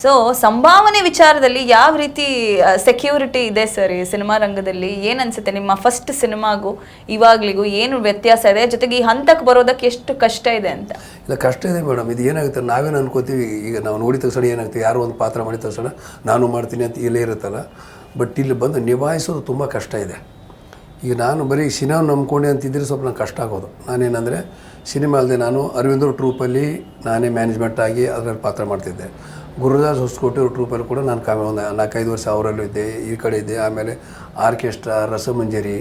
So ಸಂಭಾವನೆ ವಿಚಾರದಲ್ಲಿ ಯಾವ ರೀತಿ ಸೆಕ್ಯೂರಿಟಿ ಇದೆ ಸರ್ ಈ ಸಿನಿಮಾ ರಂಗದಲ್ಲಿ? ಏನು ಅನ್ಸುತ್ತೆ ನಿಮ್ಮ ಫಸ್ಟ್ ಸಿನಿಮಾಗೂ ಇವಾಗ್ಲಿಗೂ ಏನು ವ್ಯತ್ಯಾಸ ಇದೆ, ಜೊತೆಗೆ ಈ ಹಂತಕ್ಕೆ ಬರೋದಕ್ಕೆ ಎಷ್ಟು ಕಷ್ಟ ಇದೆ ಅಂತ? ಇಲ್ಲ, ಕಷ್ಟ ಇದೆ ಮೇಡಮ್. ಇದು ಏನಾಗುತ್ತೆ, ನಾವೇನು ಅನ್ಕೋತೀವಿ, ಈಗ ನಾವು ನೋಡಿದ ತಕ್ಷಣ ಏನಾಗ್ತೀವಿ, ಯಾರೋ ಒಂದು ಪಾತ್ರ ಮಾಡಿದ ತಕ್ಷಣ ನಾನು ಮಾಡ್ತೀನಿ ಅಂತ ಇಲ್ಲೇ ಇರುತ್ತಲ್ಲ. ಬಟ್ ಇಲ್ಲಿ ಬಂದು ನಿಭಾಯಿಸೋದು ತುಂಬ ಕಷ್ಟ ಇದೆ. ಈಗ ನಾನು ಬರೀ ಸಿನಿಮಾ ನಂಬ್ಕೊಂಡೆ ಅಂತಿದ್ದರೆ ಸ್ವಲ್ಪ ನಂಗೆ ಕಷ್ಟ ಆಗೋದು. ನಾನೇನಂದರೆ ಸಿನಿಮಾ ಅಲ್ಲದೆ ನಾನು ಅರವಿಂದ್ರ ಟ್ರೂಪಲ್ಲಿ ನಾನೇ ಮ್ಯಾನೇಜ್ಮೆಂಟ್ ಆಗಿ ಅದರಲ್ಲಿ ಪಾತ್ರ ಮಾಡ್ತಿದ್ದೆ. ಗುರುದಾಸ್ ಹೊಸಕೋಟೆ ಟ್ರೂಪಲ್ಲಿ ಕೂಡ ನಾನು ಒಂದು 4-5 ವರ್ಷ ಅವರಲ್ಲೂ ಇದ್ದೆ, ಈ ಕಡೆ ಇದ್ದೆ. ಆಮೇಲೆ ಆರ್ಕೆಸ್ಟ್ರಾ, ರಸಮಂಜರಿ,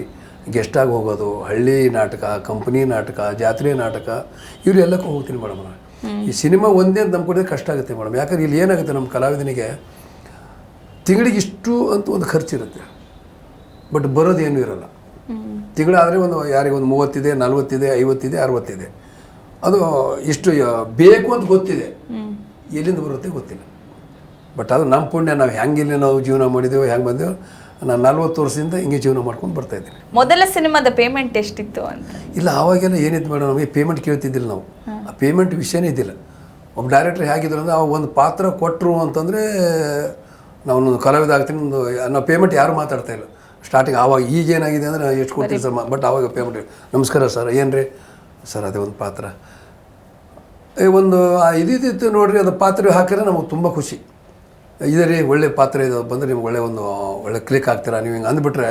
ಗೆಸ್ಟಾಗಿ ಹೋಗೋದು, ಹಳ್ಳಿ ನಾಟಕ, ಕಂಪ್ನಿ ನಾಟಕ, ಜಾತ್ರೆ ನಾಟಕ, ಇವರೆಲ್ಲಕ್ಕೂ ಹೋಗ್ತೀನಿ ಮೇಡಮ್. ಈ ಸಿನಿಮಾ ಒಂದೇ ಅಂತ ನಂಬ್ಕೊಂಡಿದ್ರೆ ಕಷ್ಟ ಆಗುತ್ತೆ ಮೇಡಮ್. ಯಾಕಂದ್ರೆ ಇಲ್ಲಿ ಏನಾಗುತ್ತೆ, ನಮ್ಮ ಕಲಾವಿದನಿಗೆ ತಿಂಗಳಿಗೆ ಇಷ್ಟು ಅಂತ ಒಂದು ಖರ್ಚಿರುತ್ತೆ, ಬಟ್ ಬರೋದೇನೂ ಇರೋಲ್ಲ. ತಿಂಗಳಾದರೆ ಒಂದು ಯಾರಿಗೆ ಒಂದು 30 ಇದೆ, 40 ಇದೆ, 50 ಇದೆ, 60 ಇದೆ. ಅದು ಇಷ್ಟು ಬೇಕು ಅಂತ ಗೊತ್ತಿದೆ, ಎಲ್ಲಿಂದ ಬರುತ್ತೆ ಗೊತ್ತಿಲ್ಲ. ಬಟ್ ಅದು ನಮ್ಮ ಪುಣ್ಯ. ನಾವು ಹೆಂಗಿಲ್ಲ ನಾವು ಜೀವನ ಮಾಡಿದೆವು, ಹೆಂಗೆ ಬಂದೆವು. ನಾನು 40 ವರ್ಷದಿಂದ ಹಿಂಗೆ ಜೀವನ ಮಾಡ್ಕೊಂಡು ಬರ್ತಾಯಿದ್ದೀನಿ. ಮೊದಲ ಸಿನಿಮಾದ ಪೇಮೆಂಟ್ ಎಷ್ಟಿತ್ತು ಅಂತ? ಇಲ್ಲ, ಆವಾಗೆಲ್ಲ ಏನಿತ್ತು ಮೇಡಮ್, ನಮಗೆ ಪೇಮೆಂಟ್ ಕೇಳ್ತಿದ್ದಿಲ್ಲ ನಾವು. ಆ ಪೇಮೆಂಟ್ ವಿಷಯನೇ ಇದ್ದಿಲ್ಲ. ಒಬ್ಬ ಡೈರೆಕ್ಟ್ರ್ ಹೇಗಿದ್ರು ಅಂದರೆ, ಅವಾಗ ಒಂದು ಪಾತ್ರ ಕೊಟ್ಟರು ಅಂತಂದರೆ ನಾವು ಕಲಾವಿದ ಆಗ್ತೀನಿ, ನಾವು ಪೇಮೆಂಟ್ ಯಾರು ಮಾತಾಡ್ತಾ ಇಲ್ಲ ಸ್ಟಾರ್ಟಿಂಗ್. ಆವಾಗ ಈಗೇನಾಗಿದೆ ಅಂದರೆ ಎಷ್ಟು ಕೊಡ್ತೀವಿ ಸರ್, ಬಟ್ ಆವಾಗ ಪೇಮೆಂಟ್ ನಮಸ್ಕಾರ ಸರ್, ಏನು ರೀ ಸರ್, ಅದೇ ಒಂದು ಪಾತ್ರ ಒಂದು ಇದಿತ್ತು ನೋಡಿರಿ, ಅದು ಪಾತ್ರ ಹಾಕಿದ್ರೆ ನಮಗೆ ತುಂಬ ಖುಷಿ. ಇದೆ ರೀ, ಒಳ್ಳೆ ಪಾತ್ರ ಇದು ಬಂದರೆ ನಿಮ್ಗೆ ಒಳ್ಳೆ ಕ್ಲಿಕ್ ಆಗ್ತೀರಾ ನೀವು, ಹಿಂಗೆ ಅಂದ್ಬಿಟ್ರೆ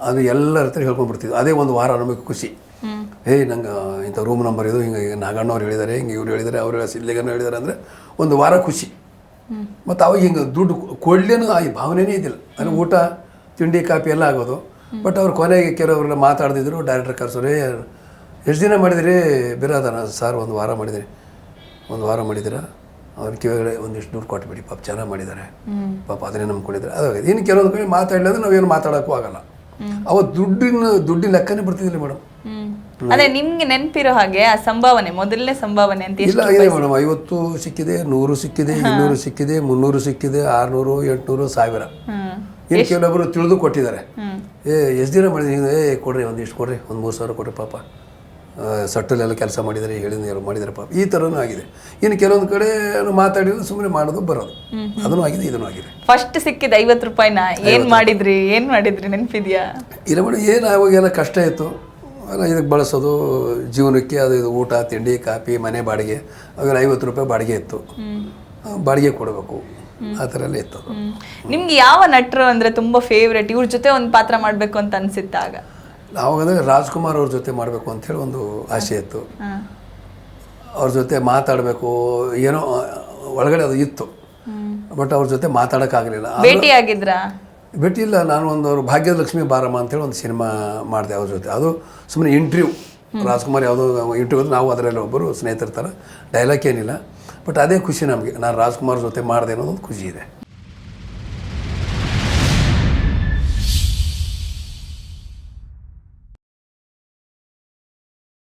ಅದು ಎಲ್ಲರ ಹತ್ರ ಹೇಳ್ಕೊಂಡ್ಬಿಡ್ತಿದ್ವಿ. ಅದೇ ಒಂದು ವಾರ ನಮಗೆ ಖುಷಿ. ನಂಗೆ ಇಂಥ ರೂಮ್ ನಂಬರ್ ಇದು, ಹಿಂಗೆ ನಾಗಣ್ಣವ್ರು ಹೇಳಿದ್ದಾರೆ, ಹಿಂಗೆ ಇವ್ರು ಹೇಳಿದ್ದಾರೆ, ಅವರು ಸಿದ್ಲಿಗನ್ನು ಹೇಳಿದ್ದಾರೆ ಅಂದರೆ ಒಂದು ವಾರ ಖುಷಿ. ಮತ್ತು ಅವಾಗ ಹಿಂಗೆ ದುಡ್ಡು ಕೊಡ್ಲೇನು ಆ ಭಾವನೆನೇ ಇದ್ದಿಲ್ಲ. ಅಲ್ಲಿ ಊಟ ತಿಂಡಿ ಕಾಫಿ ಎಲ್ಲ ಆಗೋದು. ಬಟ್ ಅವ್ರು ಕೊನೆಗೆ ಕೆಲವರೆಲ್ಲ ಮಾತಾಡ್ತಿದ್ರು, ಡೈರೆಕ್ಟರ್ ಕರ್ಸೋರೇ ಎಷ್ಟು ದಿನ ಮಾಡಿದಿರಿ ಬಿರಾದನ ಸರ್, ಒಂದು ವಾರ ಮಾಡಿದಿರಿ. ಒಂದು ವಾರ ಮಾಡಿದ್ದೀರಾ, ಅವ್ರ ಕಿವಿಗಳೇ ಒಂದಿಷ್ಟು ದುಡ್ಡು ಕೊಟ್ಬಿಡಿ, ಪಾಪ ಚೆನ್ನಾಗಿ ಮಾಡಿದ್ದಾರೆ, ಪಾಪ ಅದನ್ನೇ ನಂಬ್ಕೊಂಡಿದ್ದಾರೆ. ಅದಾಗಿದೆ. ಇನ್ನು ಕೆಲವೊಂದು ಕಡೆ ಮಾತಾಡಲಿಲ್ಲ ನಾವೇನು ಮಾತಾಡೋಕ್ಕೂ ಆಗಲ್ಲ. ಅವತ್ತು ದುಡ್ಡಿನ ಲೆಕ್ಕನೇ ಬರ್ತಿದ್ದಿಲ್ಲ ಮೇಡಮ್. ಅದೇ ನಿಮ್ಗೆ ನೆನಪಿರೋ ಹಾಗೆ ಆ ಸಂಭಾವನೆ, ಮೊದಲನೇ ಸಂಭಾವನೆ ಅಂತ ಇಲ್ಲ ಆಗಿದೆ ಮೇಡಮ್. 50 ಸಿಕ್ಕಿದೆ, 100 ಸಿಕ್ಕಿದೆ, 200 ಸಿಕ್ಕಿದೆ, 300 ಸಿಕ್ಕಿದೆ, 600, 800, 1000. ಇನ್ನು ಕೆಲವೊಬ್ಬರು ತಿಳಿದು ಕೊಟ್ಟಿದ್ದಾರೆ. ಎಷ್ಟು ದಿನ ಮಾಡಿದ್ದೀನಿ, ಕೊಡ್ರಿ ಒಂದಿಷ್ಟು ಕೊಡ್ರಿ, ಒಂದು 3000 ಕೊಡ್ರಿ, ಪಾಪ ಸಟ್ಟಲೆಲ್ಲ ಕೆಲಸ ಮಾಡಿದ್ದಾರೆ, ಹೇಳಿದ ಮಾಡಿದ್ದಾರೆ ಪಾಪ, ಈ ಥರನೂ ಆಗಿದೆ. ಇನ್ನು ಕೆಲವೊಂದು ಕಡೆ ಮಾತಾಡಿದ್ರೆ ಸುಮ್ಮನೆ ಮಾಡೋದು ಬರೋದು, ಅದನ್ನು ಆಗಿದೆ, ಇದನ್ನು ಆಗಿದೆ. ಫಸ್ಟ್ ಸಿಕ್ಕಿದ 50 ರೂಪಾಯಿನ ಏನು ಮಾಡಿದ್ರಿ ನೆನಪಿದ್ಯಾ? ಇಲ್ಲ ಮೇಡಮ್, ಏನು ಅವಾಗೆಲ್ಲ ಕಷ್ಟ ಇತ್ತು, ಇದಕ್ಕೆ ಬಳಸೋದು ಜೀವನಕ್ಕೆ. ಅದು ಇದು ಊಟ ತಿಂಡಿ ಕಾಫಿ ಮನೆ ಬಾಡಿಗೆ, ಅವಾಗ 50 ರೂಪಾಯಿ ಬಾಡಿಗೆ ಇತ್ತು, ಬಾಡಿಗೆ ಕೊಡಬೇಕು, ಆ ಥರ ಎಲ್ಲ ಇತ್ತು. ನಿಮ್ಗೆ ಯಾವ ನಟರು ಅಂದರೆ ತುಂಬ ಫೇವ್ರೆಟ್, ಇವ್ರ ಜೊತೆ ಒಂದು ಪಾತ್ರ ಮಾಡಬೇಕು ಅಂತ ಅನಿಸಿತ್ತಾಗ? ಆವಾಗಂದರೆ ರಾಜ್ಕುಮಾರ್ ಅವ್ರ ಜೊತೆ ಮಾಡಬೇಕು ಅಂಥೇಳಿ ಒಂದು ಆಸೆ ಇತ್ತು. ಅವ್ರ ಜೊತೆ ಮಾತಾಡಬೇಕು ಏನೋ ಒಳಗಡೆ ಅದು ಇತ್ತು, ಬಟ್ ಅವ್ರ ಜೊತೆ ಮಾತಾಡೋಕ್ಕಾಗಲಿಲ್ಲ. ಭೇಟಿ ಇಲ್ಲ. ನಾನು ಅವ್ರು ಭಾಗ್ಯಲಕ್ಷ್ಮಿ ಬಾರಮ್ಮ ಅಂತೇಳಿ ಒಂದು ಸಿನಿಮಾ ಮಾಡಿದೆ ಅವ್ರ ಜೊತೆ. ಅದು ಸುಮ್ಮನೆ ಇಂಟರ್ವ್ಯೂ, ರಾಜ್ಕುಮಾರ್ ಯಾವುದೋ ಇಂಟರ್ವ್ಯೂ, ನಾವು ಅದರಲ್ಲಿ ಒಬ್ಬರು ಸ್ನೇಹಿತರ ಥರ, ಡೈಲಾಗ್ ಏನಿಲ್ಲ. ಬಟ್ ಅದೇ ಖುಷಿ ನಮಗೆ, ನಾನು ರಾಜ್ಕುಮಾರ್ ಜೊತೆ ಮಾಡಿದೆ ಅನ್ನೋದೊಂದು ಖುಷಿ ಇದೆ.